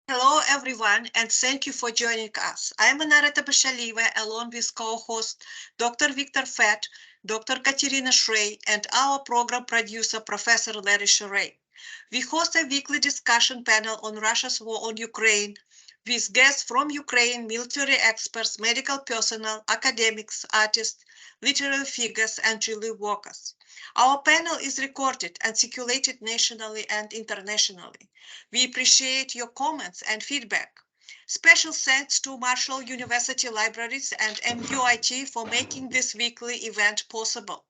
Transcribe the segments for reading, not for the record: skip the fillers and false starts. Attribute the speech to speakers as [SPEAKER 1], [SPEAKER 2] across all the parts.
[SPEAKER 1] Hello, everyone, and thank you for joining us. I'm Anara Tabashaliva, along with co-host Dr. Victor Fett, Dr. Katerina Shrey, and our program producer, Professor Larry Sherey. We host a weekly discussion panel on Russia's war on Ukraine with guests from Ukraine, military experts, medical personnel, academics, artists, literary figures, and relief workers. Our panel is recorded and circulated nationally and internationally. We appreciate your comments and feedback. Special thanks to Marshall University Libraries and MUIT for making this weekly event possible.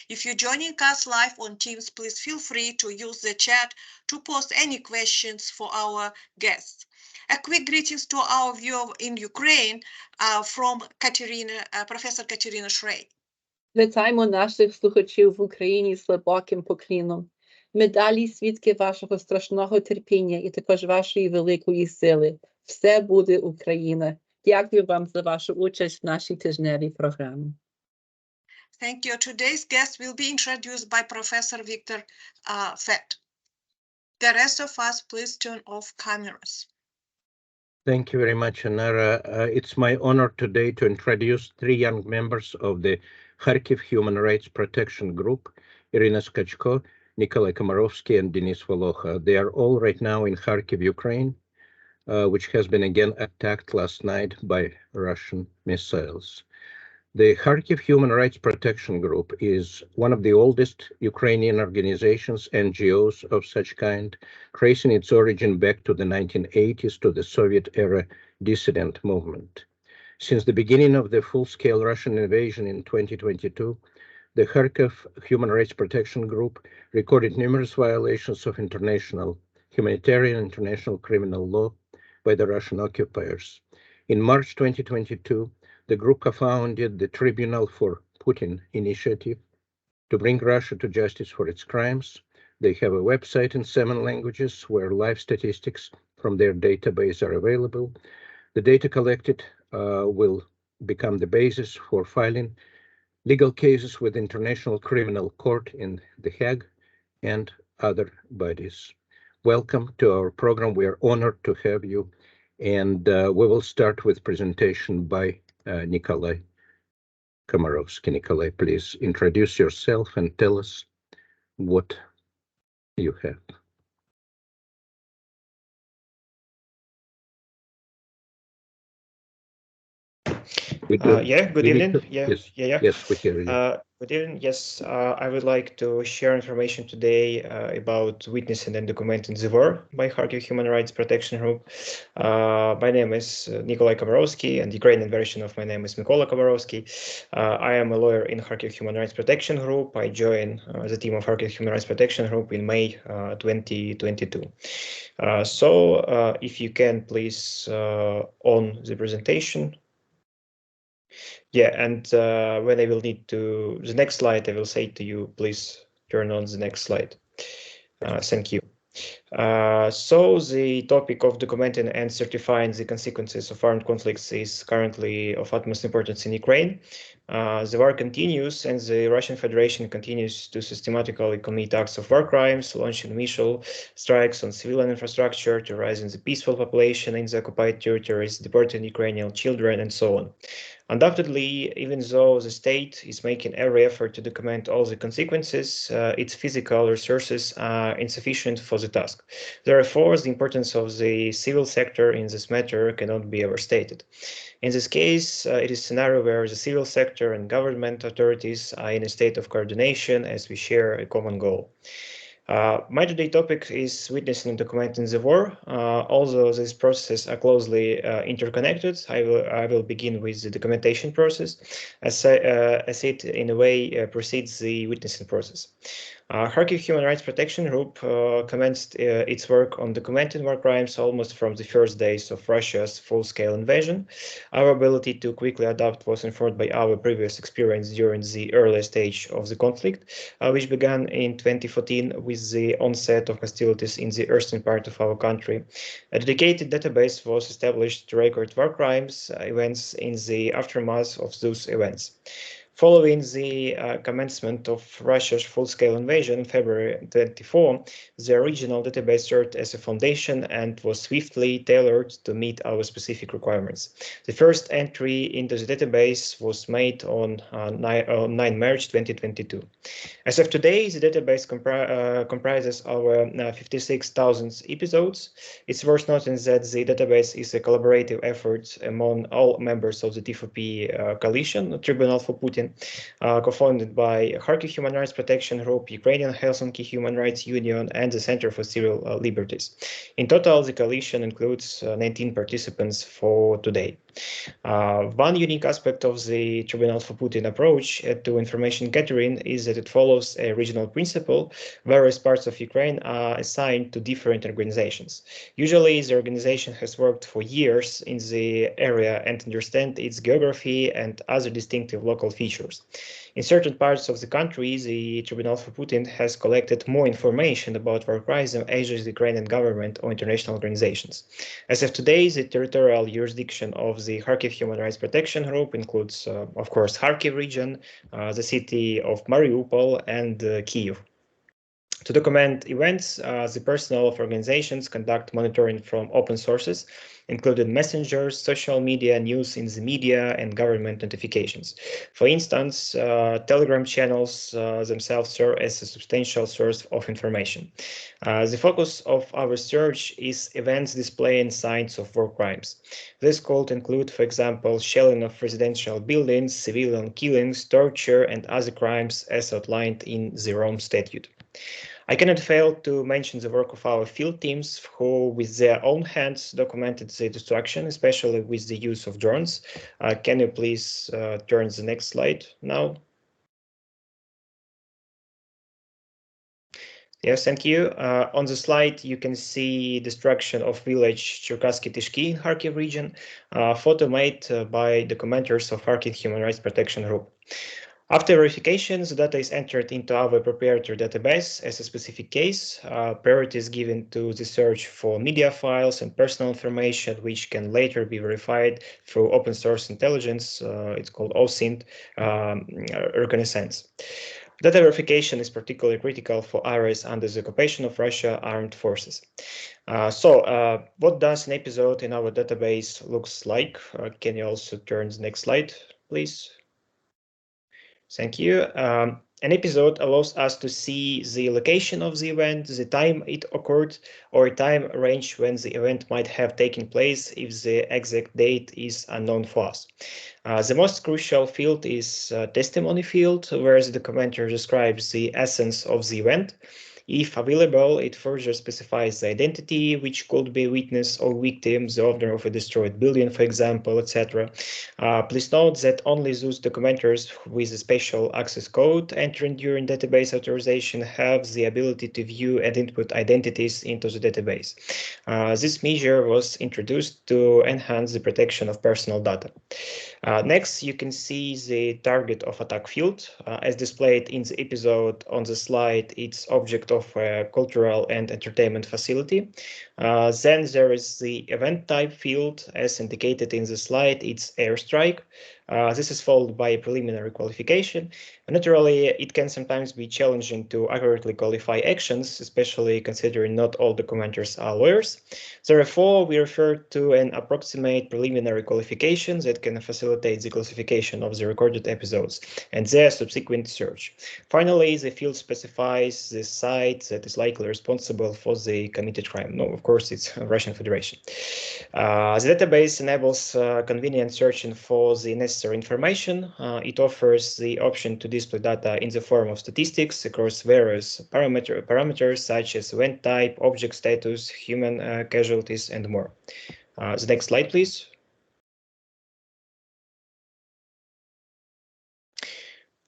[SPEAKER 1] If you're joining us live on Teams, please feel free to use the chat to post any questions for our guests. A quick greetings to our viewer in Ukraine from Professor Katerina Shrey.
[SPEAKER 2] Вітаємо наших слухачів в Україні з глибоким покліном. Ми далі свідки вашого страшного терпіння і також вашої великої сили. Все буде Україна. Дякую вам за вашу участь в нашій тижневій програмі.
[SPEAKER 1] Thank you. Today's guest will be introduced by Professor Victor Fett. The rest of us, please turn off cameras.
[SPEAKER 3] Thank you very much, Anara. It's my honor today to introduce three young members of the Kharkiv Human Rights Protection Group, Iryna Skachko, Nikolay Komarovskyi, and Denis Volokha. They are all right now in Kharkiv, Ukraine, which has been again attacked last night by Russian missiles. The Kharkiv Human Rights Protection Group is one of the oldest Ukrainian organizations, NGOs of such kind, tracing its origin back to the 1980s to the Soviet-era dissident movement. Since the beginning of the full-scale Russian invasion in 2022, the Kharkiv Human Rights Protection Group recorded numerous violations of international humanitarian international criminal law by the Russian occupiers. In March 2022, the group co-founded the Tribunal for Putin initiative to bring Russia to justice for its crimes. They have a website in 7 languages where live statistics from their database are available. The data collected will become the basis for filing legal cases with International Criminal Court in The Hague and other bodies. Welcome to our program. We are honored to have you, and we will start with presentation by Nikolay Komarovskyi. Nikolay, please introduce yourself and tell us what you have.
[SPEAKER 4] Good evening.
[SPEAKER 3] Yes, we hear you.
[SPEAKER 4] Good evening. Yes, I would like to share information today about witnessing and documenting the war by Kharkiv Human Rights Protection Group. My name is Nikolay Komarovskyi, and the Ukrainian version of my name is Mykola Komarovskyi. I am a lawyer in Kharkiv Human Rights Protection Group. I joined the team of Kharkiv Human Rights Protection Group in May 2022. If you can please on the presentation. Yeah, and when I will need to the next slide, I will say to you, please turn on the next slide. Thank you. So the topic of documenting and certifying the consequences of armed conflicts is currently of utmost importance in Ukraine. The war continues, and the Russian Federation continues to systematically commit acts of war crimes, launching missile strikes on civilian infrastructure, terrorizing the peaceful population in the occupied territories, deporting Ukrainian children, and so on. Undoubtedly, even though the state is making every effort to document all the consequences, its physical resources are insufficient for the task. Therefore, the importance of the civil sector in this matter cannot be overstated. In this case, it is a scenario where the civil sector and government authorities are in a state of coordination as we share a common goal. My today's topic is witnessing and documenting the war. Although these processes are closely interconnected, I will begin with the documentation process, as it in a way precedes the witnessing process. Kharkiv Human Rights Protection Group commenced its work on documenting war crimes almost from the first days of Russia's full-scale invasion. Our ability to quickly adapt was informed by our previous experience during the early stage of the conflict, which began in 2014 with the onset of hostilities in the eastern part of our country. A dedicated database was established to record war crimes events in the aftermath of those events. Following the commencement of Russia's full-scale invasion in February 24, the original database served as a foundation and was swiftly tailored to meet our specific requirements. The first entry into the database was made on 9 March 2022. As of today, the database comprises our 56,000 episodes. It's worth noting that the database is a collaborative effort among all members of the T4P coalition, Tribunal for Putin, co-founded by Kharkiv Human Rights Protection Group, Ukrainian Helsinki Human Rights Union, and the Center for Civil Liberties. In total, the coalition includes 19 participants for today. One unique aspect of the Tribunal for Putin approach to information gathering is that it follows a regional principle. Various parts of Ukraine are assigned to different organizations. Usually, the organization has worked for years in the area and understands its geography and other distinctive local features. In certain parts of the country, the Tribunal for Putin has collected more information about war crimes than either the Ukrainian government or international organizations. As of today, the territorial jurisdiction of the Kharkiv Human Rights Protection Group includes, of course, Kharkiv region, the city of Mariupol, and Kyiv. To document events, the personnel of organizations conduct monitoring from open sources, including messengers, social media, news in the media, and government notifications. For instance, Telegram channels themselves serve as a substantial source of information. The focus of our research is events displaying signs of war crimes. This could include, for example, shelling of residential buildings, civilian killings, torture, and other crimes as outlined in the Rome Statute. I cannot fail to mention the work of our field teams who, with their own hands, documented the destruction, especially with the use of drones. Can you please turn the next slide now? Yes, thank you. On the slide, you can see destruction of village Cherkassky Tishki in Kharkiv region, photo made by documenters of Kharkiv Human Rights Protection Group. After verification, the data is entered into our proprietary database as a specific case. Priority is given to the search for media files and personal information, which can later be verified through open source intelligence. It's called OSINT reconnaissance. Data verification is particularly critical for areas under the occupation of Russia armed forces. What does an episode in our database looks like? Can you also turn the next slide, please? Thank you. An episode allows us to see the location of the event, the time it occurred, or a time range when the event might have taken place if the exact date is unknown for us. The most crucial field is testimony field, where the documenter describes the essence of the event. If available, it further specifies the identity, which could be witness or victim, the owner of a destroyed building, for example, etc. Please note that only those documenters with a special access code entering during database authorization have the ability to view and input identities into the database. This measure was introduced to enhance the protection of personal data. Next, you can see the target of attack field. As displayed in the episode on the slide, it's object of a cultural and entertainment facility. Then there is the event type field. As indicated in the slide, it's airstrike. This is followed by a preliminary qualification. Naturally, it can sometimes be challenging to accurately qualify actions, especially considering not all documenters are lawyers. Therefore, we refer to an approximate preliminary qualification that can facilitate the classification of the recorded episodes and their subsequent search. Finally, the field specifies the site that is likely responsible for the committed crime. No, of course, it's Russian Federation. The database enables convenient searching for the necessary information. It offers the option to display data in the form of statistics across various parameters such as event type, object status, human casualties, and more. The next slide, please.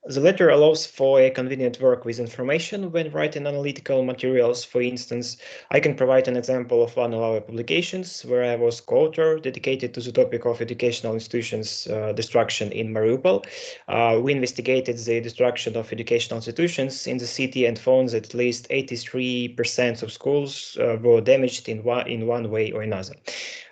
[SPEAKER 4] The latter allows for a convenient work with information when writing analytical materials. For instance, I can provide an example of one of our publications where I was co-author dedicated to the topic of educational institutions destruction in Mariupol. We investigated the destruction of educational institutions in the city and found that at least 83% of schools were damaged in one way or another.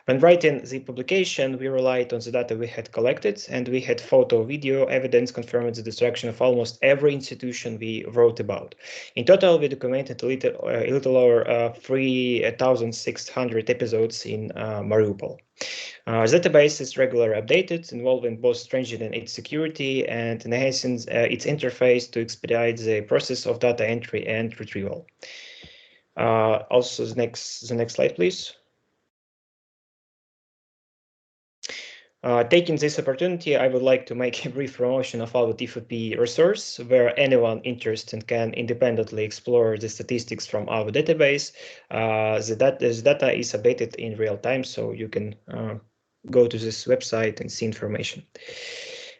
[SPEAKER 4] When writing the publication, we relied on the data we had collected, and we had photo, video evidence confirming the destruction of almost every institution we wrote about. In total, we documented a little over 3,600 episodes in Mariupol. The database is regularly updated, involving both strengthening its security and enhancing its interface to expedite the process of data entry and retrieval. Also, the next slide, please. Taking this opportunity, I would like to make a brief promotion of our T4P resource, where anyone interested can independently explore the statistics from our database. The data is updated in real time, so you can go to this website and see information.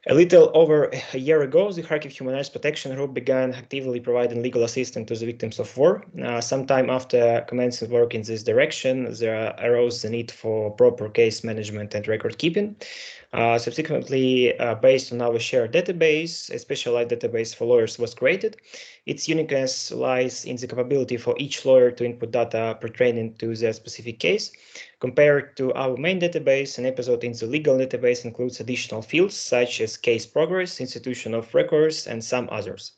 [SPEAKER 4] A little over a year ago, the Kharkiv Human Rights Protection Group began actively providing legal assistance to the victims of war. Sometime after commencing work in this direction, there arose the need for proper case management and record keeping. Subsequently, based on our shared database, a specialized database for lawyers was created. Its uniqueness lies in the capability for each lawyer to input data pertaining to their specific case. Compared to our main database, an episode in the legal database includes additional fields such as case progress, institution of records, and some others.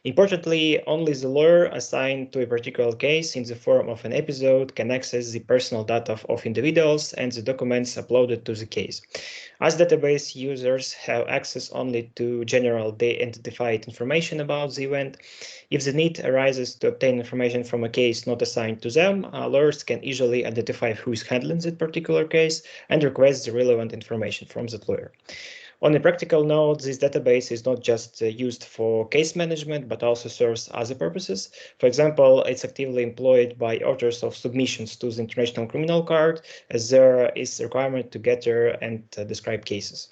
[SPEAKER 4] Importantly, only the lawyer assigned to a particular case in the form of an episode can access the personal data of individuals and the documents uploaded to the case. As database users have access only to general de-identified information about the event, if the need arises to obtain information from a case not assigned to them, lawyers can easily identify who is handling that particular case and request the relevant information from that lawyer. On a practical note, this database is not just used for case management, but also serves other purposes. For example, it's actively employed by authors of submissions to the International Criminal Court, as there is a requirement to gather and describe cases.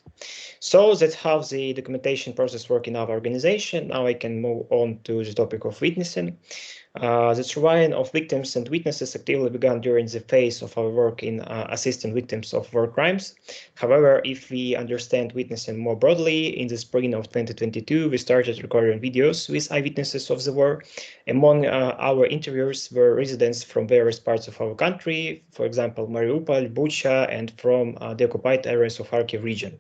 [SPEAKER 4] So that's how the documentation process works in our organization. Now I can move on to the topic of witnessing. The surviving of victims and witnesses actively began during the phase of our work in assisting victims of war crimes. However, if we understand witnessing more broadly, in the spring of 2022, we started recording videos with eyewitnesses of the war. Among our interviewers were residents from various parts of our country, for example, Mariupol, Bucha, and from the occupied areas of Kharkiv region.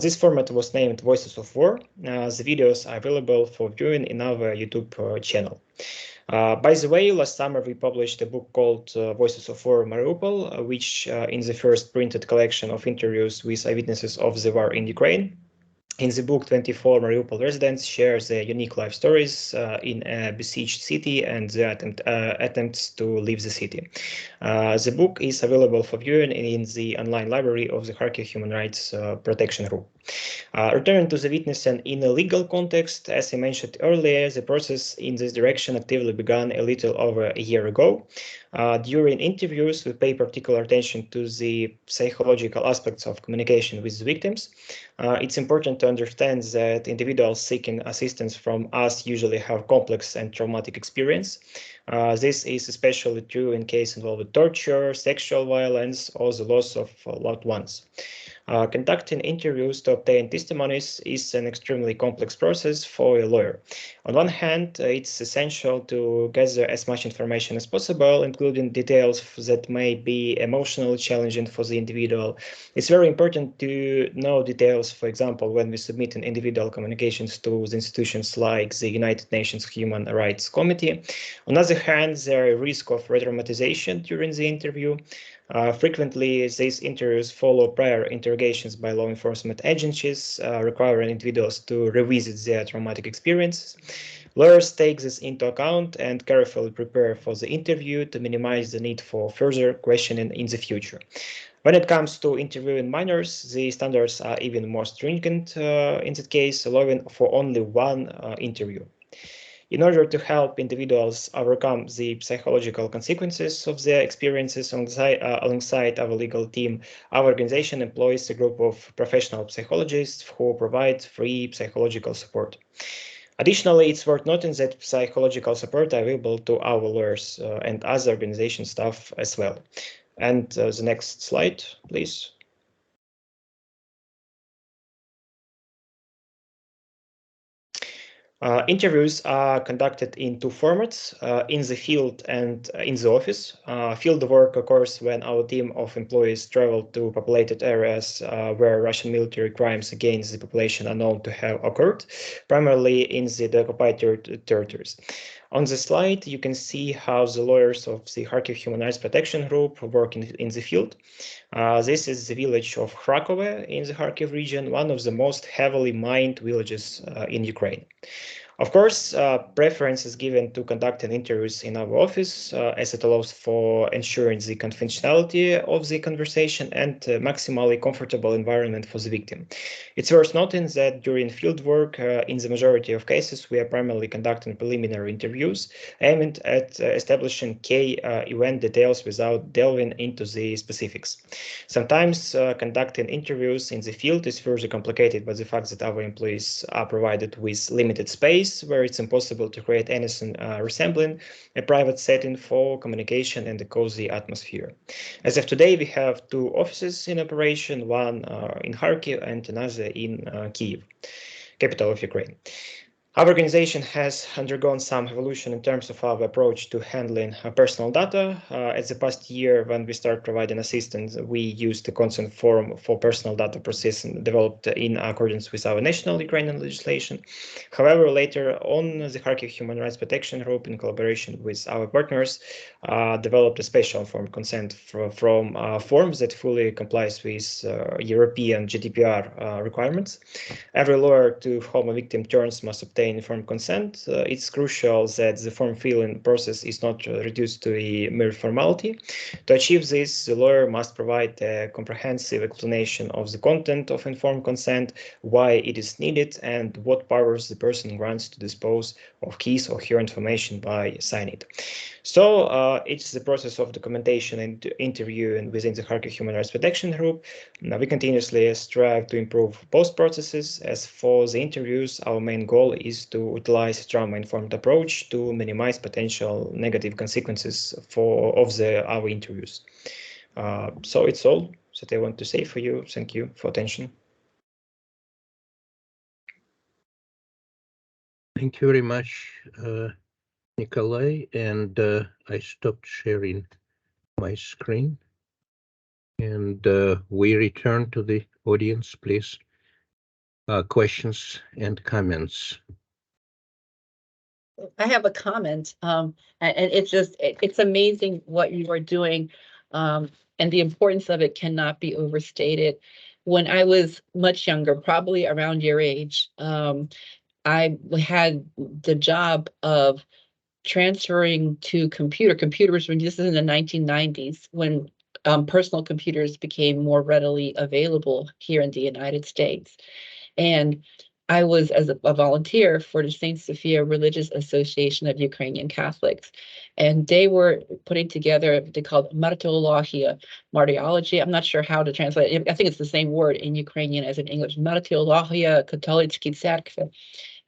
[SPEAKER 4] This format was named Voices of War. The videos are available for viewing in our YouTube channel. By the way, last summer we published a book called Voices of War Mariupol, which in the first printed collection of interviews with eyewitnesses of the war in Ukraine. In the book, 24 Mariupol residents share their unique life stories in a besieged city and their attempts to leave the city. The book is available for viewing in the online library of the Kharkiv Human Rights Protection Group. Returning to the witnessing in a legal context, as I mentioned earlier, the process in this direction actively began a little over a year ago. During interviews, we pay particular attention to the psychological aspects of communication with the victims. It's important to understand that individuals seeking assistance from us usually have complex and traumatic experience. This is especially true in cases involving torture, sexual violence, or the loss of loved ones. Conducting interviews to obtain testimonies is an extremely complex process for a lawyer. On one hand, it's essential to gather as much information as possible, including details that may be emotionally challenging for the individual. It's very important to know details, for example, when we submit an individual communications to the institutions like the United Nations Human Rights Committee. On the other hand, there is a risk of re-traumatization during the interview. Frequently, these interviews follow prior interrogations by law enforcement agencies, requiring individuals to revisit their traumatic experiences. Lawyers take this into account and carefully prepare for the interview to minimize the need for further questioning in the future. When it comes to interviewing minors, the standards are even more stringent in that case, allowing for only one interview. In order to help individuals overcome the psychological consequences of their experiences alongside our legal team, our organization employs a group of professional psychologists who provide free psychological support. Additionally, it's worth noting that psychological support are available to our lawyers and other organization staff as well. And the next slide, please. Interviews are conducted in two formats, in the field and in the office. Field work occurs when our team of employees travel to populated areas where Russian military crimes against the population are known to have occurred, primarily in the occupied territories. On the slide, you can see how the lawyers of the Kharkiv Human Rights Protection Group work in the field. This is the village of Kharkov in the Kharkiv region, one of the most heavily mined villages in Ukraine. Of course, preference is given to conducting interviews in our office, as it allows for ensuring the confidentiality of the conversation and maximally comfortable environment for the victim. It's worth noting that during field work, in the majority of cases, we are primarily conducting preliminary interviews aimed at establishing key event details without delving into the specifics. Sometimes conducting interviews in the field is further complicated by the fact that our employees are provided with limited space, where it's impossible to create anything resembling a private setting for communication and a cozy atmosphere. As of today, we have two offices in operation, one in Kharkiv and another in Kyiv, capital of Ukraine. Our organization has undergone some evolution in terms of our approach to handling personal data. As the past year, when we started providing assistance, we used the consent form for personal data processing developed in accordance with our national Ukrainian legislation. However, later on, the Kharkiv Human Rights Protection Group, in collaboration with our partners, developed a special form consent from forms that fully complies with European GDPR requirements. Every lawyer to whom a victim turns must obtain informed consent. It's crucial that the form filling process is not reduced to a mere formality. To achieve this, the lawyer must provide a comprehensive explanation of the content of informed consent, why it is needed, and what powers the person grants to dispose of his or her information by signing it. So it's the process of documentation and interviewing within the Kharkiv Human Rights Protection Group. Now, we continuously strive to improve both processes. As for the interviews, our main goal is to utilize a trauma-informed approach to minimize potential negative consequences of our interviews. So it's all that I want to say for you. Thank you for attention.
[SPEAKER 3] Thank you very much, Nikolay, and I stopped sharing my screen, and we return to the audience, please. Questions and comments.
[SPEAKER 2] I have a comment, and it's amazing what you are doing, and the importance of it cannot be overstated. When I was much younger, probably around your age, I had the job of transferring to computers when this is in the 1990s, when personal computers became more readily available here in the United States. And I was as a volunteer for the St. Sophia Religious Association of Ukrainian Catholics. And they were putting together, they called martyrologia, martyrology. I'm not sure how to translate it. I think it's the same word in Ukrainian as in English, martyrologia katolickiy cerkvi.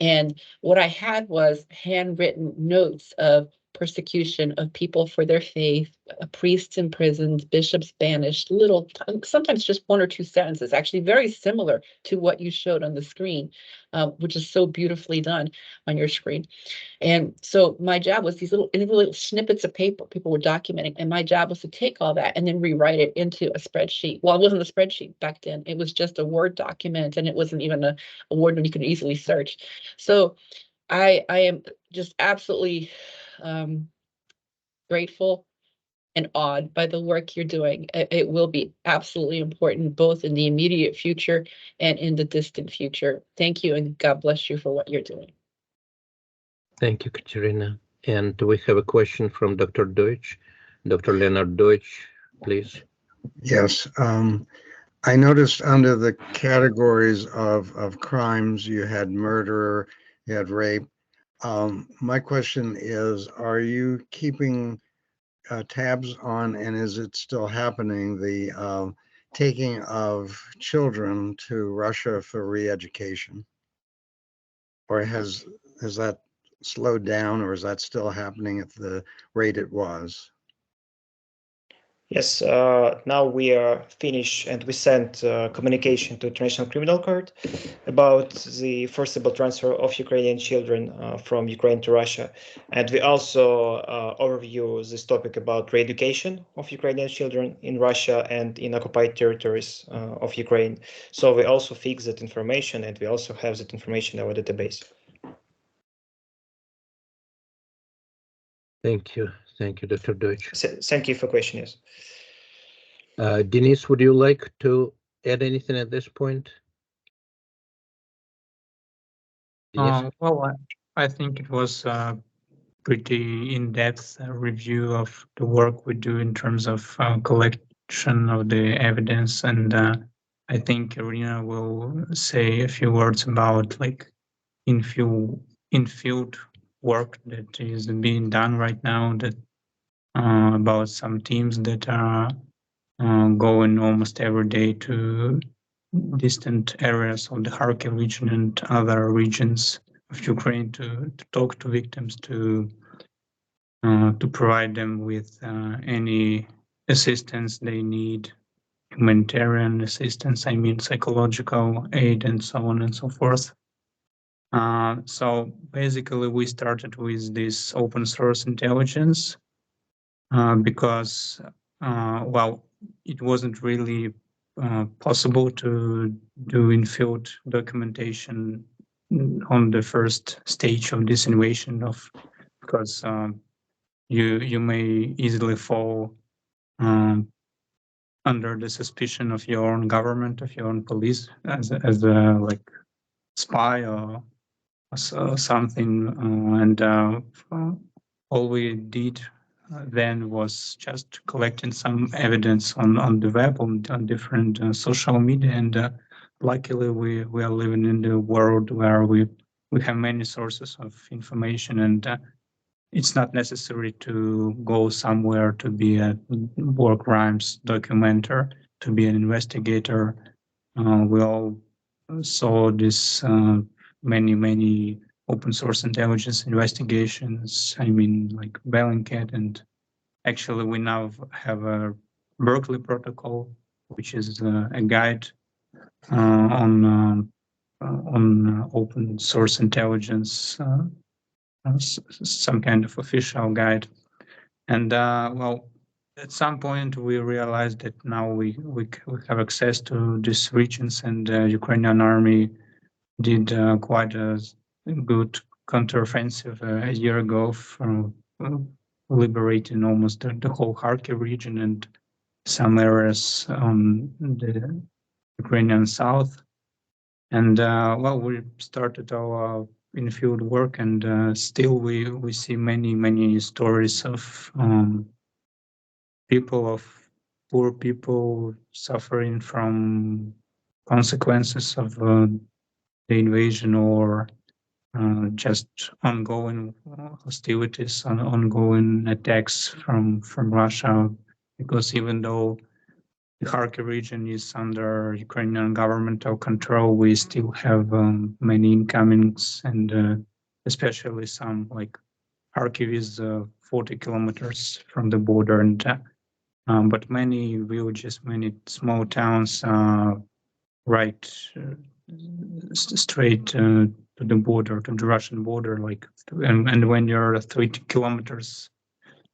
[SPEAKER 2] And what I had was handwritten notes of persecution of people for their faith, priests imprisoned, bishops banished, sometimes just one or two sentences, actually very similar to what you showed on the screen, which is so beautifully done on your screen. And so my job was these little snippets of paper people were documenting, and my job was to take all that and then rewrite it into a spreadsheet. Well, it wasn't a spreadsheet back then. It was just a Word document, and it wasn't even a Word that you could easily search. So I am just absolutely grateful and awed by the work you're doing. It will be absolutely important, both in the immediate future and in the distant future. Thank you, and God bless you for what you're doing.
[SPEAKER 3] Thank you, Katerina. And we have a question from Dr. Deutsch. Dr. Leonard Deutsch, please.
[SPEAKER 5] Yes. I noticed under the categories of crimes, you had murder, you had rape. My question is, are you keeping tabs on, and is it still happening, the taking of children to Russia for re-education? Or has that slowed down, or is that still happening at the rate it was?
[SPEAKER 4] Yes, now we are finished and we sent communication to International Criminal Court about the forcible transfer of Ukrainian children from Ukraine to Russia. And we also overview this topic about re-education of Ukrainian children in Russia and in occupied territories of Ukraine. So we also fix that information and we also have that information in our database.
[SPEAKER 3] Thank you. Thank you, Dr. Deutsch.
[SPEAKER 4] Thank you for question, yes.
[SPEAKER 3] Denise, would you like to add anything at this point? Denise?
[SPEAKER 6] Well, I think it was a pretty in-depth review of the work we do in terms of collection of the evidence, and I think Iryna will say a few words about like in-field work that is being done right now, that about some teams that are going almost every day to distant areas of the Kharkiv region and other regions of Ukraine to talk to victims, to provide them with any assistance they need, humanitarian assistance, I mean psychological aid and so on and so forth. So basically we started with this open source intelligence because, well, it wasn't really possible to do in-field documentation on the first stage of this invasion, because you may easily fall under the suspicion of your own government, of your own police, as a like spy or something, and all we did then was just collecting some evidence on the web, on different social media, and luckily we are living in the world where we have many sources of information, and it's not necessary to go somewhere to be a war crimes documenter, to be an investigator. We all saw this many open source intelligence investigations. I mean, like Bellingcat, and actually we now have a Berkeley protocol, which is a guide on open source intelligence, some kind of official guide. And well, at some point we realized that now we have access to these regions, and Ukrainian army did quite a good counteroffensive a year ago, from liberating almost the whole Kharkiv region and some areas on the Ukrainian south. And well, we started our in-field work, and still we see many stories of poor people suffering from consequences of the invasion, or just ongoing hostilities, ongoing attacks from Russia. Because even though the Kharkiv region is under Ukrainian governmental control, we still have many incomings, and especially some, like Kharkiv is 40 kilometers from the border, and but many villages, many small towns are right straight to the border, to the Russian border, like, and when you're 30 kilometers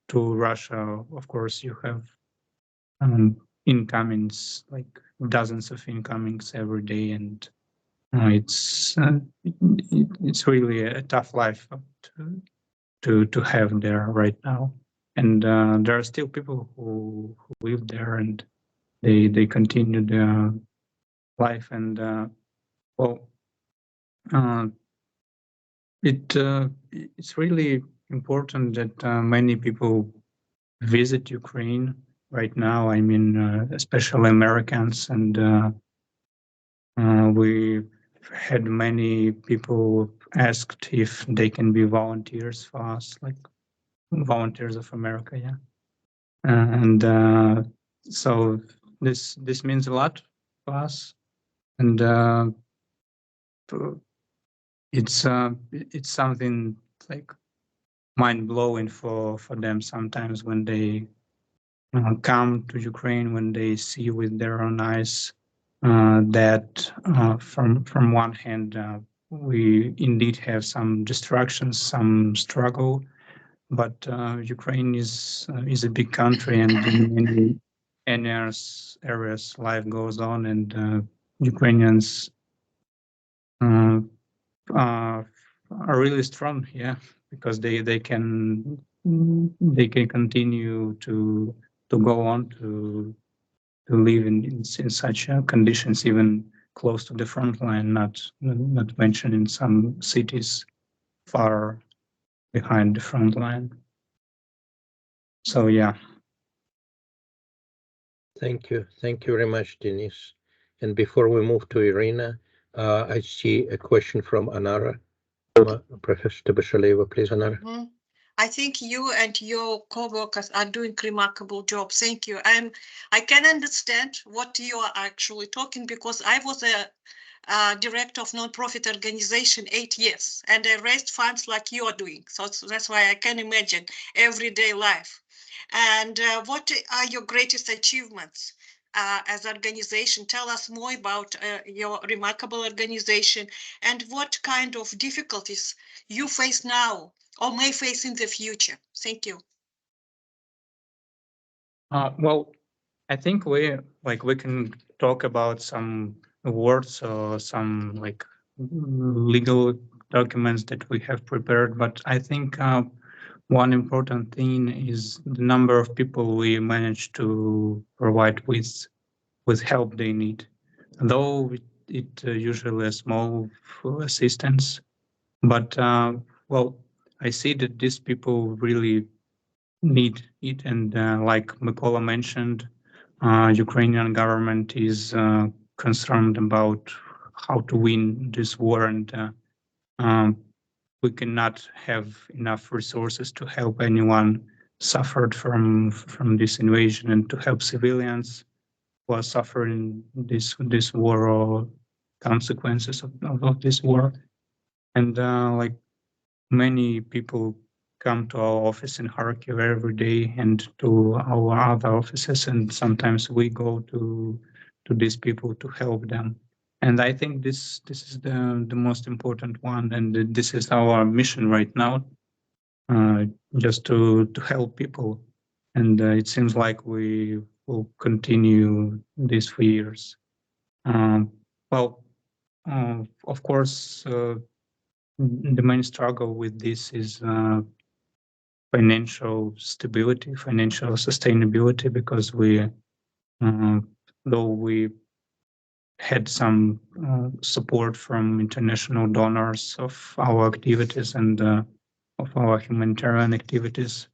[SPEAKER 6] to Russia, of course you have incomings, like dozens of incomings every day, and it's really a tough life to have there right now. And there are still people who live there, and they continue their life, and well, it's really important that many people visit Ukraine right now. I mean, especially Americans, and we had many people asked if they can be volunteers for us, like Volunteers of America, yeah. And so this means a lot for us, and it's something like mind blowing for them sometimes when they come to Ukraine when they see with their own eyes that from one hand we indeed have some distractions, some struggle, but Ukraine is a big country, and in many areas life goes on, and Ukrainians are really strong, yeah, because they can continue to go on to live in such conditions, even close to the front line, not mentioned in some cities far behind the front line. So yeah.
[SPEAKER 3] Thank you very much, Denis. And before we move to Iryna, I see a question from Anara. Professor Tabashalieva, please, Anara.
[SPEAKER 1] I think you and your co-workers are doing remarkable job. Thank you. I can understand what you are actually talking, because I was a director of non-profit organization 8 years, and I raised funds like you are doing. So that's why I can imagine everyday life. And what are your greatest achievements as organization? Tell us more about your remarkable organization, and what kind of difficulties you face now or may face in the future. Thank you.
[SPEAKER 6] Well, I think we can talk about some awards or some legal documents that we have prepared, but I think one important thing is the number of people we managed to provide with help they need. Though it usually a small assistance, but well, I see that these people really need it, and like Mykola mentioned, Ukrainian government is concerned about how to win this war, and we cannot have enough resources to help anyone suffered from this invasion, and to help civilians who are suffering this war or consequences of this war. And like many people come to our office in Kharkiv every day, and to our other offices, and sometimes we go to these people to help them. And I think this is the most important one, and this is our mission right now, just to help people. And it seems like we will continue this for years. Well, of course, the main struggle with this is financial stability, financial sustainability, because we, though we had some support from international donors of our activities and of our humanitarian activities,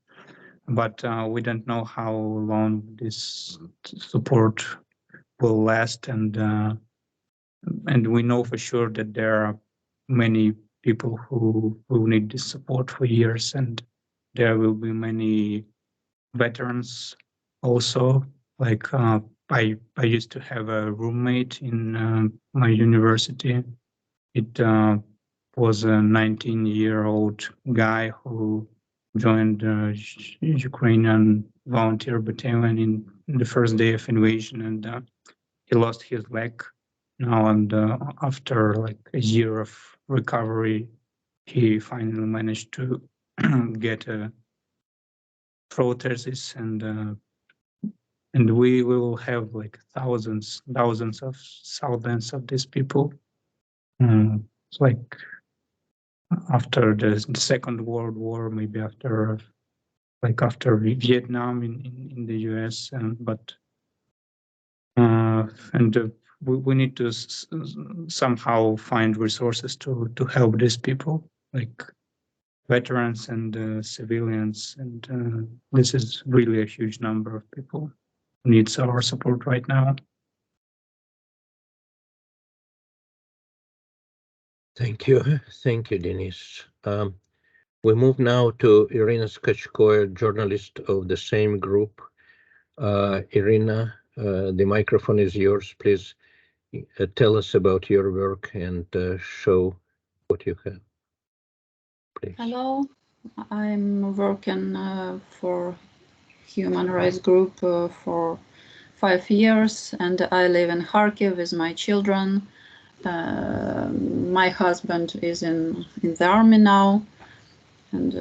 [SPEAKER 6] but we don't know how long this support will last, and we know for sure that there are many people who need this support for years, and there will be many veterans also. Like I used to have a roommate in my university. It was a 19-year-old guy who joined Ukrainian volunteer battalion in the first day of invasion, and he lost his leg now, and after like a year of recovery, he finally managed to get a prosthesis, and we will have like thousands of these people. It's like after the Second World War, maybe after Vietnam in the US, but we need to somehow find resources to help these people, like veterans and civilians, and this is really a huge number of people who needs our support right now.
[SPEAKER 3] Thank you, Denis. We move now to Iryna Skachko, a journalist of the same group. Iryna, the microphone is yours. Please tell us about your work and show what you have. Please.
[SPEAKER 7] Hello, I'm working for human rights group for 5 years, and I live in Kharkiv with my children. My husband is in the army now, and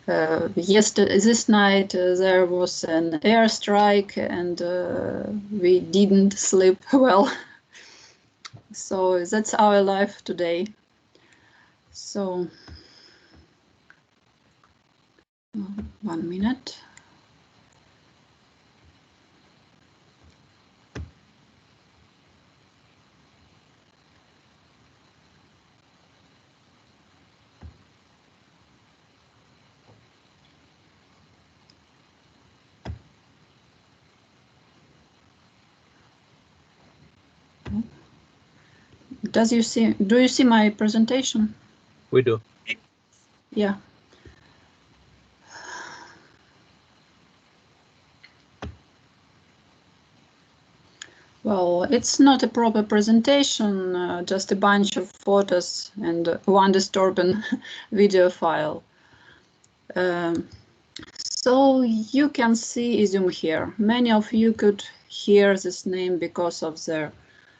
[SPEAKER 7] this night there was an airstrike, and we didn't sleep well. So that's our life today. So 1 minute. Do you see my presentation?
[SPEAKER 3] We do.
[SPEAKER 7] Yeah. Well, it's not a proper presentation, just a bunch of photos and one disturbing video file. So you can see Izum here. Many of you could hear this name because of their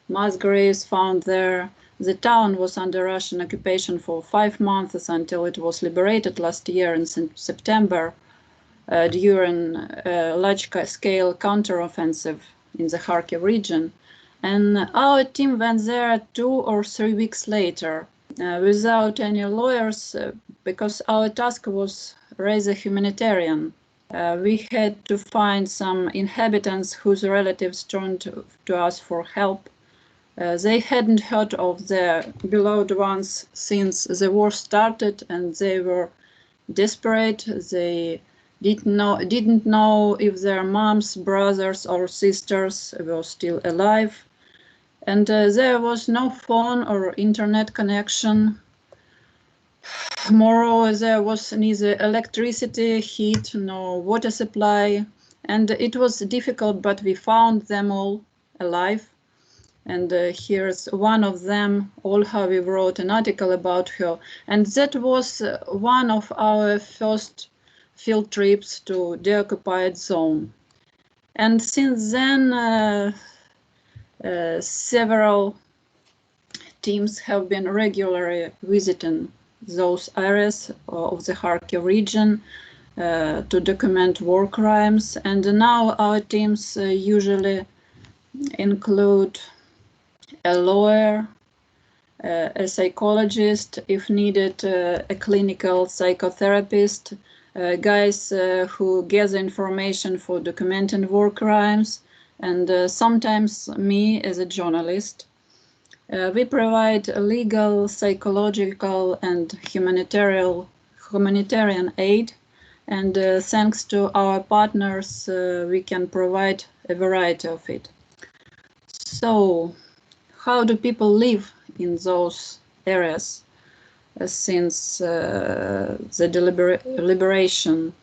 [SPEAKER 7] mass graves found there. The town was under Russian occupation for 5 months until it was liberated last year in September during a large-scale counteroffensive in the Kharkiv region. And our team went there 2 or 3 weeks later without any lawyers because our task was rather humanitarian. We had to find some inhabitants whose relatives turned to us for help. They hadn't heard of their beloved ones since the war started, and they were desperate. They didn't know if their moms, brothers, or sisters were still alive. And there was no phone or internet connection. Moreover, there was neither electricity, heat, nor water supply. And it was difficult, but we found them all alive. And here's one of them. Volokha, we wrote an article about her. And that was one of our first field trips to the occupied zone. And since then, several teams have been regularly visiting those areas of the Kharkiv region to document war crimes. And now our teams usually include a lawyer, a psychologist, if needed, a clinical psychotherapist, guys who gather information for documenting war crimes, and sometimes me as a journalist. We provide legal, psychological, and humanitarian aid, and thanks to our partners, we can provide a variety of it. So, how do people live in those areas since the liberation?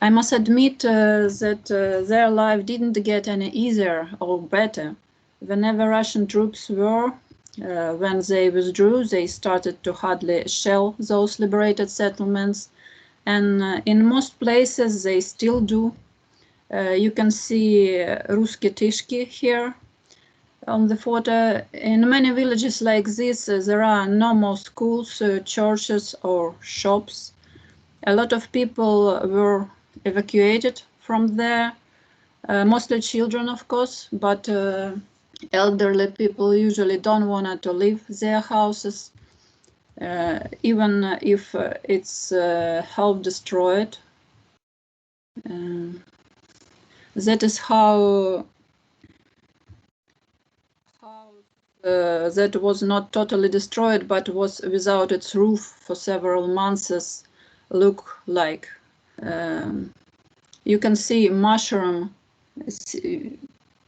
[SPEAKER 7] I must admit that their life didn't get any easier or better. Whenever Russian troops were, when they withdrew, they started to hardly shell those liberated settlements. And in most places, they still do. You can see Ruski Tishki here on the photo. In many villages like this, there are no more schools, churches, or shops. A lot of people were evacuated from there, mostly children, of course, but elderly people usually don't want to leave their houses, even if it's half destroyed. That is how that was not totally destroyed, but was without its roof for several months look like. You can see mushroom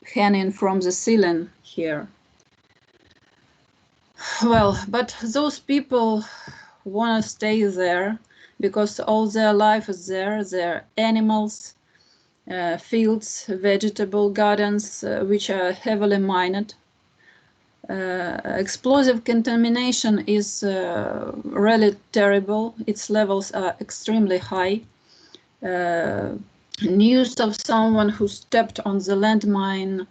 [SPEAKER 7] hanging from the ceiling here. Well, but those people want to stay there because all their life is there. Their animals, fields, vegetable gardens, which are heavily mined. Explosive contamination is really terrible. Its levels are extremely high. news of someone who stepped on the landmine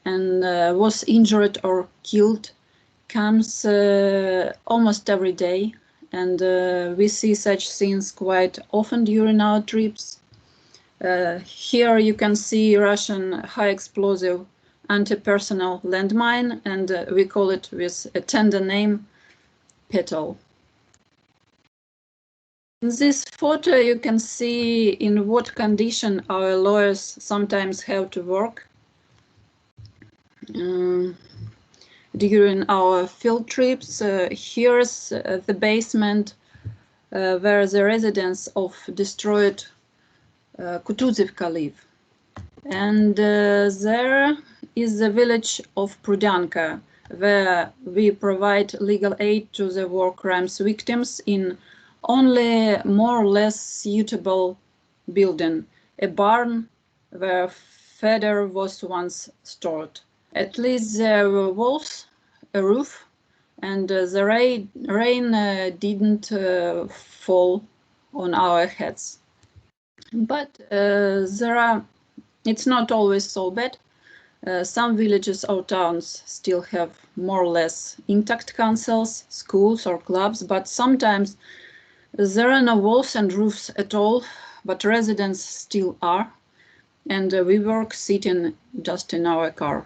[SPEAKER 7] and was injured or killed comes almost every day, and we see such scenes quite often during our trips. Here you can see Russian high explosive anti-personnel landmine, and we call it with a tender name, Petal. In this photo you can see in what condition our lawyers sometimes have to work. During our field trips, here's the basement where the residents of destroyed Kutuzivka live. And there is the village of Prudyanka, where we provide legal aid to the war crimes victims in only more or less suitable building, a barn where fodder was once stored. At least there were walls, a roof, and the rain didn't fall on our heads. But it's not always so bad. Some villages or towns still have more or less intact councils, schools or clubs, but sometimes there are no walls and roofs at all, but residents still are, and we work sitting just in our car.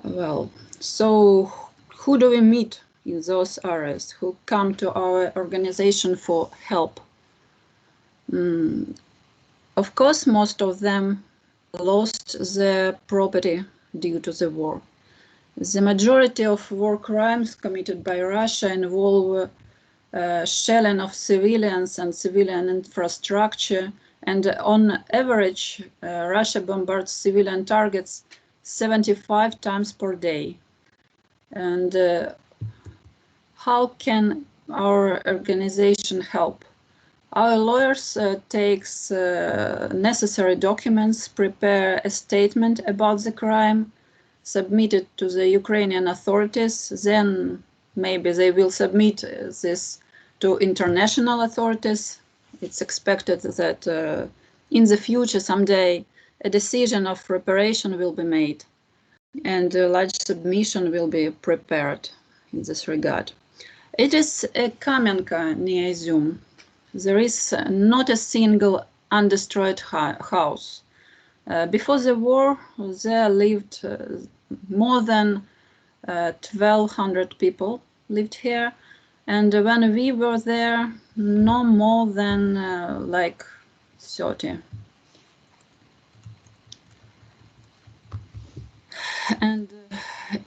[SPEAKER 7] Well, so who do we meet in those areas who come to our organization for help? Of course, most of them lost their property due to the war. The majority of war crimes committed by Russia involve shelling of civilians and civilian infrastructure, and on average, Russia bombards civilian targets 75 times per day. And how can our organization help? Our lawyers takes necessary documents, prepare a statement about the crime, submit it to the Ukrainian authorities, then maybe they will submit this to international authorities. It's expected that in the future, someday, a decision of reparation will be made, and a large submission will be prepared in this regard. It is a Kamenka near Izum. There is not a single undestroyed house. Before the war, there lived more than 1,200 people lived here, and when we were there, no more than like 30. And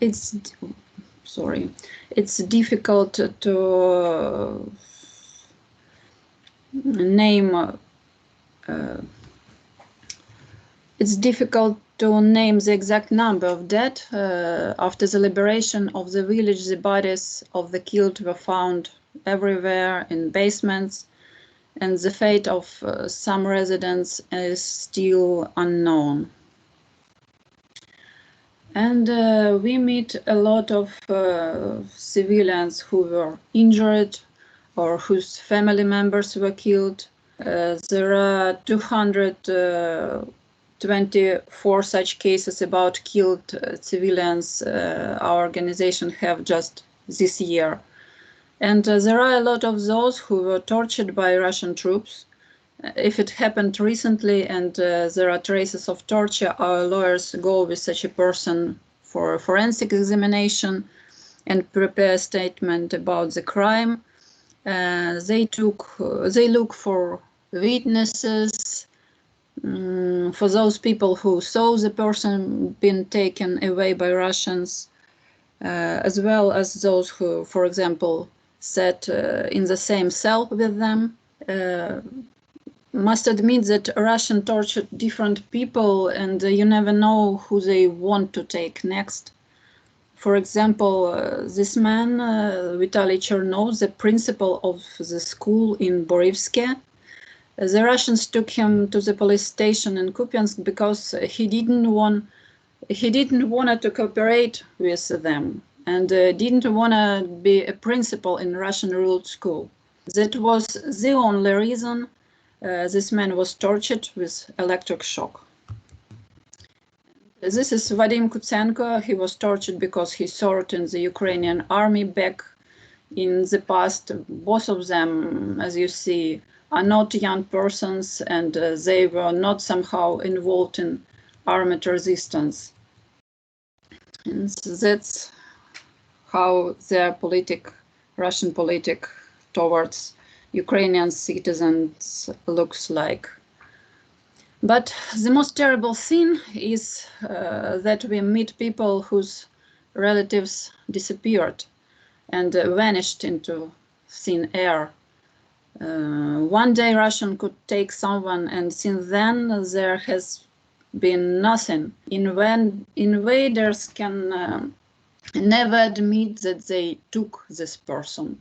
[SPEAKER 7] it's difficult to name. It's difficult to name the exact number of dead. After the liberation of the village, the bodies of the killed were found everywhere in basements, and the fate of some residents is still unknown. And we meet a lot of civilians who were injured or whose family members were killed. There are 224 such cases about killed civilians our organization have just this year. And there are a lot of those who were tortured by Russian troops. If it happened recently and there are traces of torture, our lawyers go with such a person for a forensic examination and prepare a statement about the crime. They look for witnesses, for those people who saw the person being taken away by Russians, as well as those who, for example, sat in the same cell with them. Must admit that Russian tortured different people, and you never know who they want to take next. For example, this man, Vitaly Chernov, the principal of the school in Borivske, the Russians took him to the police station in Kupiansk because he didn't want to cooperate with them, and didn't want to be a principal in Russian-ruled school. That was the only reason this man was tortured with electric shock. This is Vadim Kutsenko. He was tortured because he served in the Ukrainian army back in the past. Both of them, as you see, are not young persons, and they were not somehow involved in armed resistance. And that's how their Russian politic towards Ukrainian citizens looks like. But the most terrible thing is that we meet people whose relatives disappeared and vanished into thin air. One day Russian could take someone, and since then there has been nothing. Invaders can never admit that they took this person.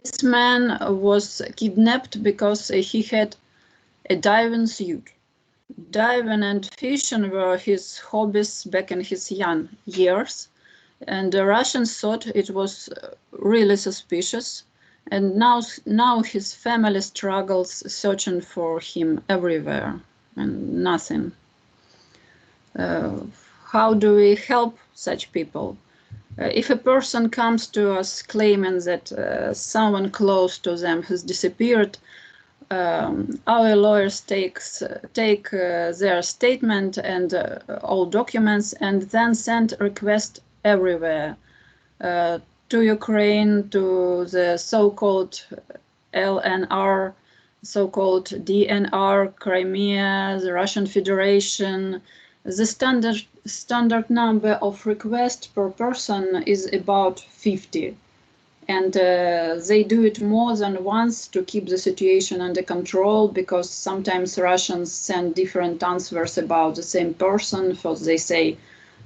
[SPEAKER 7] This man was kidnapped because he had a diving suit. Diving and fishing were his hobbies back in his young years, and the Russians thought it was really suspicious. And now his family struggles searching for him everywhere, and nothing. How do we help such people? If a person comes to us claiming that someone close to them has disappeared, our lawyers take their statement and all documents, and then send requests everywhere to Ukraine, to the so-called LNR, so-called DNR, Crimea, the Russian Federation. The standard number of requests per person is about 50, and they do it more than once to keep the situation under control, because sometimes Russians send different answers about the same person. First they say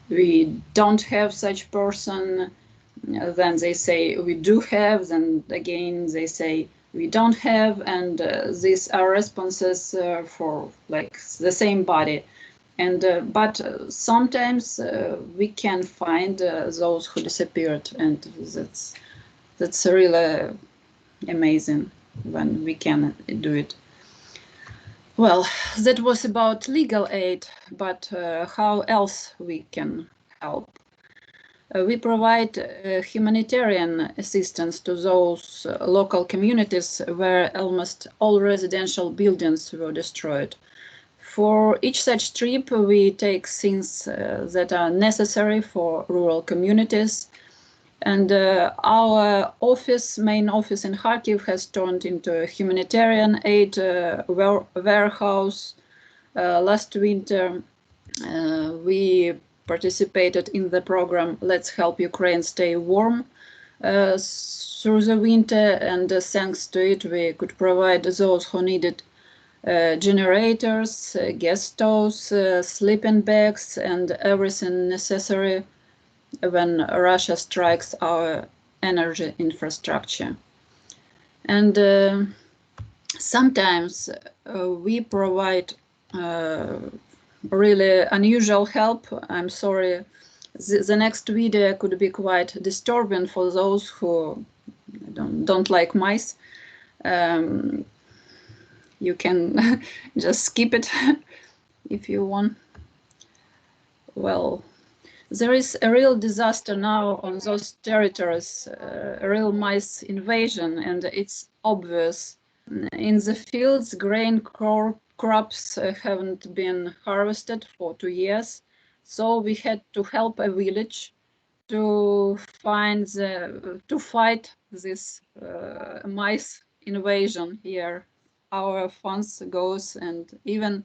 [SPEAKER 7] we don't have such person, then they say we do have, then again they say we don't have, and these are responses for like the same body. And but sometimes we can find those who disappeared, and that's really amazing when we can do it. Well, that was about legal aid, but how else we can help? We provide humanitarian assistance to those local communities where almost all residential buildings were destroyed. For each such trip, we take things that are necessary for rural communities. And our main office in Kharkiv has turned into a humanitarian aid warehouse. Last winter, we participated in the program Let's Help Ukraine Stay Warm through the winter, and thanks to it, we could provide those who needed generators, gas stoves, sleeping bags, and everything necessary when Russia strikes our energy infrastructure. And sometimes we provide really unusual help. I'm sorry, the next video could be quite disturbing for those who don't like mice. You can just skip it if you want. Well, there is a real disaster now on those territories, a real mice invasion, and it's obvious. In the fields, grain crops haven't been harvested for 2 years, so we had to help a village to fight this mice invasion here. Our funds goes, and even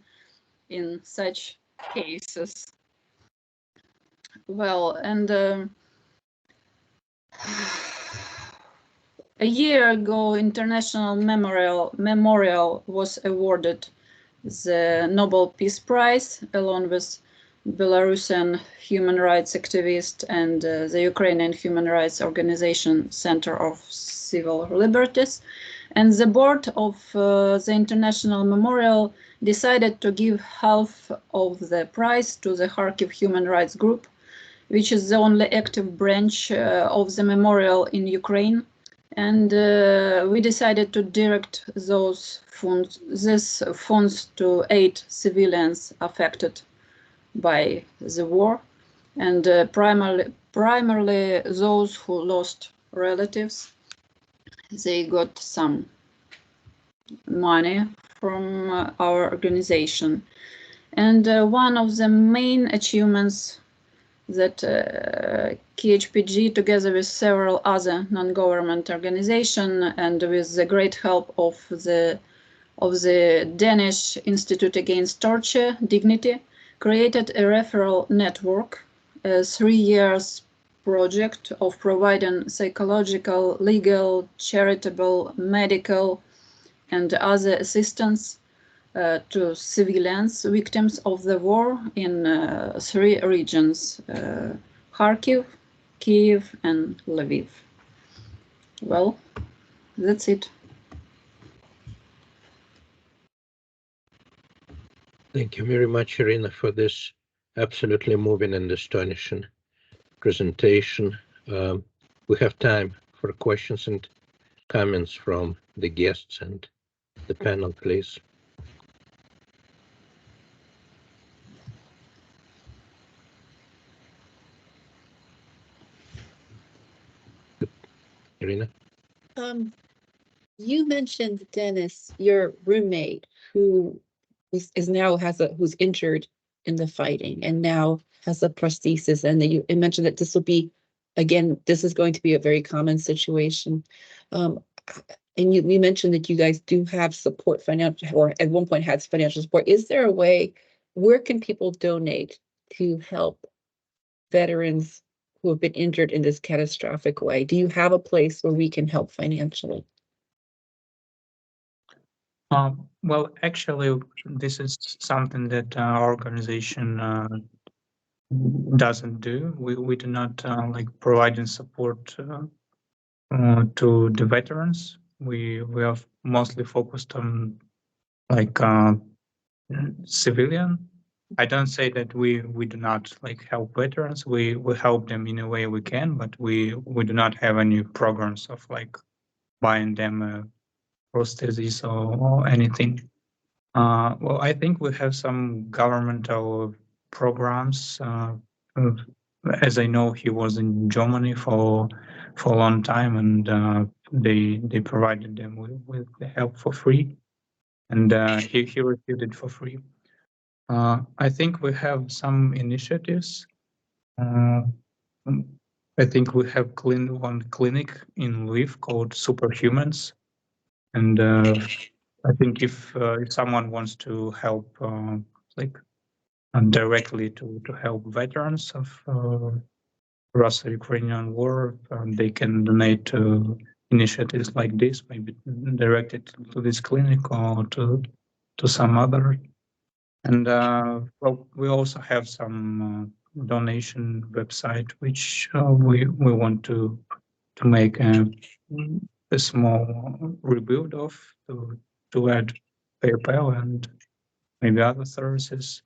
[SPEAKER 7] in such cases. Well, and a year ago, International Memorial was awarded the Nobel Peace Prize, along with Belarusian human rights activist and the Ukrainian human rights organization Center of Civil Liberties. And the board of the International Memorial decided to give half of the prize to the Kharkiv Human Rights Group, which is the only active branch of the memorial in Ukraine. And we decided to direct these funds to aid civilians affected by the war, and primarily those who lost relatives. They got some money from our organization. And one of the main achievements that KHPG, together with several other non-government organizations and with the great help of the Danish Institute Against Torture, Dignity, created a referral network, a 3 years project of providing psychological, legal, charitable, medical, and other assistance to civilians victims of the war in 3 regions, Kharkiv, Kiev, and Lviv. Well, that's it.
[SPEAKER 3] Thank you very much, Iryna, for this absolutely moving and astonishing presentation. We have time for questions and comments from the guests and the panel, please. Iryna?
[SPEAKER 2] You mentioned Dennis, your roommate, who who's injured in the fighting and now has a prosthesis, and you mentioned that this will be, again, this is going to be a very common situation. And you mentioned that you guys do have support, financial, or at one point had financial support. Is there a way, where can people donate to help veterans who have been injured in this catastrophic way? Do you have a place where we can help financially?
[SPEAKER 6] Well, actually, this is something that our organization doesn't do. We do not like providing support to the veterans. We are mostly focused on like civilian. I don't say that we do not like help veterans. We help them in a way we can, but we do not have any programs of like buying them prosthesis or anything. Well, I think we have some governmental programs. As I know, he was in Germany for a long time, and they provided them with the help for free, and he received it for free. I think we have some initiatives. I think we have one clinic in Lviv called Superhumans, and I think if someone wants to help, like directly to help veterans of Russo-Ukrainian war, they can donate to initiatives like this, maybe directed to this clinic or to some other. And well, we also have some donation website which we want to make a small rebuild of, to add PayPal and maybe other services.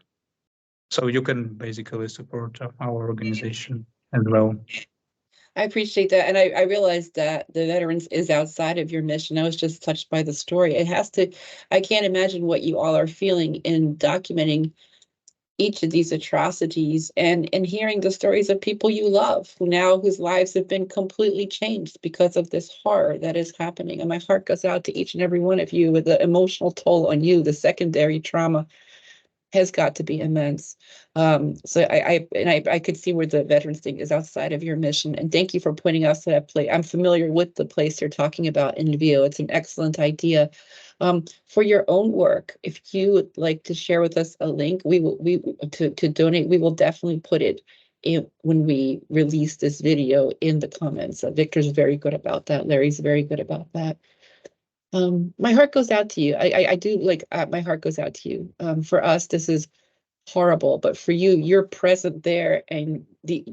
[SPEAKER 6] So you can basically support our organization as well.
[SPEAKER 2] I appreciate that. And I realized that the veterans is outside of your mission. I was just touched by the story. I can't imagine what you all are feeling in documenting each of these atrocities and hearing the stories of people you love whose lives have been completely changed because of this horror that is happening. And my heart goes out to each and every one of you. With the emotional toll on you, the secondary trauma has got to be immense. So I could see where the veterans thing is outside of your mission. And thank you for pointing us to that place. I'm familiar with the place you're talking about in Lviv. It's an excellent idea. For your own work, if you would like to share with us a link, to donate, we will definitely put it in when we release this video in the comments. Victor's very good about that. Larry's very good about that. My heart goes out to you. I do like, my heart goes out to you. For us, this is horrible, but for you, you're present there, and the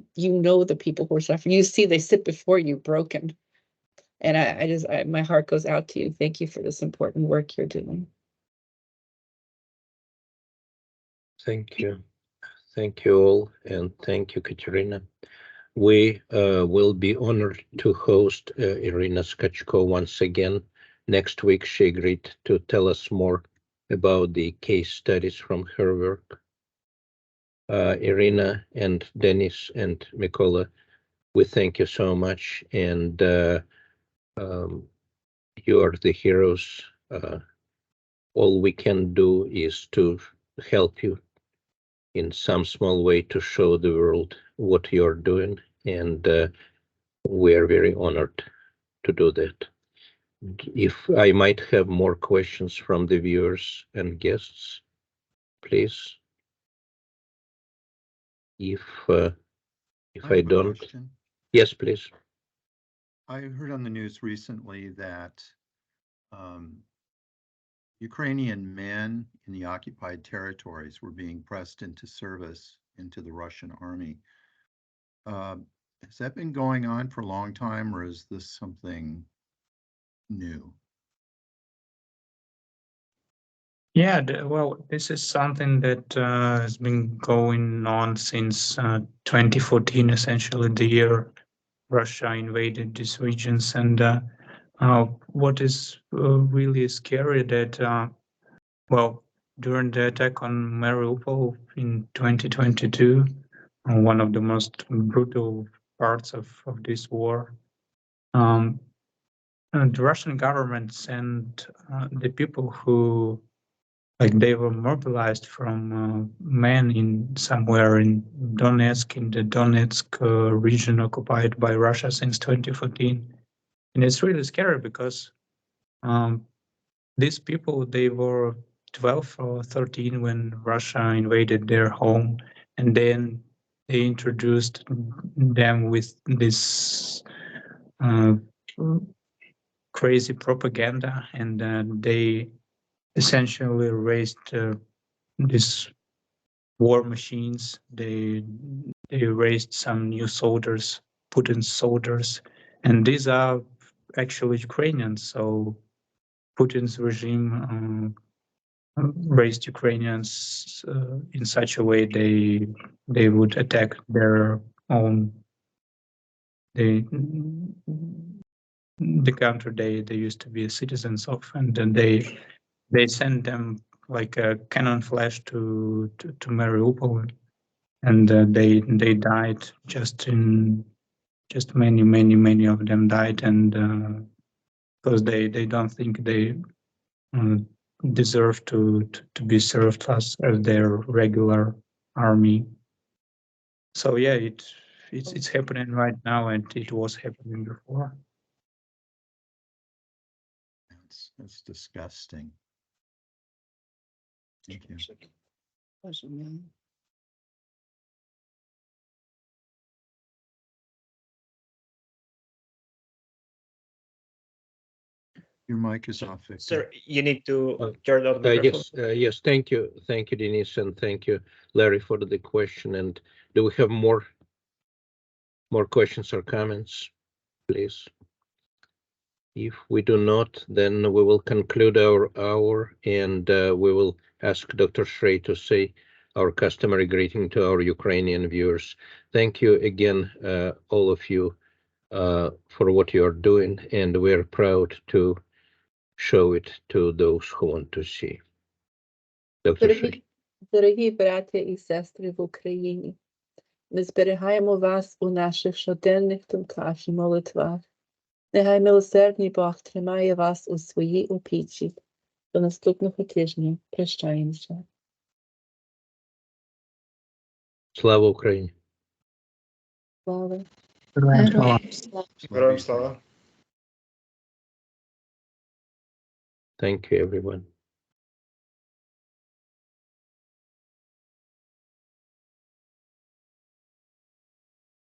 [SPEAKER 2] people who are suffering. You see, they sit before you broken. And my heart goes out to you. Thank you for this important work you're doing.
[SPEAKER 3] Thank you. Thank you all, and thank you, Katerina. We will be honored to host Iryna Skachko once again. Next week, she agreed to tell us more about the case studies from her work. Iryna and Denis and Mykola, we thank you so much, and you are the heroes. All we can do is to help you in some small way to show the world what you're doing, and we are very honored to do that. If I might have more questions from the viewers and guests, please. If I
[SPEAKER 8] have a
[SPEAKER 3] don't,
[SPEAKER 8] question.
[SPEAKER 3] yes, please.
[SPEAKER 8] I heard on the news recently that Ukrainian men in the occupied territories were being pressed into service into the Russian army. Has that been going on for a long time, or is this something new?
[SPEAKER 6] Yeah, well, this is something that has been going on since 2014, essentially the year Russia invaded these regions. And what is really scary that, well, during the attack on Mariupol in 2022, one of the most brutal parts of this war, the Russian government sent the people who, like, they were mobilized from men in somewhere in Donetsk, in the Donetsk region occupied by Russia since 2014. And it's really scary because these people, they were 12 or 13 when Russia invaded their home, and then they introduced them with this crazy propaganda, and they essentially raised these war machines. They raised some new soldiers, Putin's soldiers, and these are actually Ukrainians. So Putin's regime raised Ukrainians in such a way they would attack their own the country they used to be citizens of, and then they sent them like a cannon flash to Mariupol, and they died just many of them died, and because they don't think they deserve to be served as their regular army. So yeah, it's happening right now, and it was happening before.
[SPEAKER 8] That's disgusting. Thank you. Your mic is off, Victor.
[SPEAKER 4] Sir, you need to turn on the microphone.
[SPEAKER 3] Yes, thank you, Denis, and thank you, Larry, for the question. And do we have more questions or comments, please? If we do not, then we will conclude our hour, and we will ask Dr. Shrey to say our customary greeting to our Ukrainian viewers. Thank you again, all of you, for what you are doing, and we're proud to show it to those who want to see. Dr. Shrey.
[SPEAKER 2] Дорогі браття і сестри в Україні, ми зберігаємо вас у наших щоденних думках і молитвах. Нехай милосердний Бог тримає вас у своїй опіці. До наступного тижня. Прощаємося.
[SPEAKER 3] Слава Україні!
[SPEAKER 2] Слава.
[SPEAKER 4] Героям слава.
[SPEAKER 3] Thank you, everyone.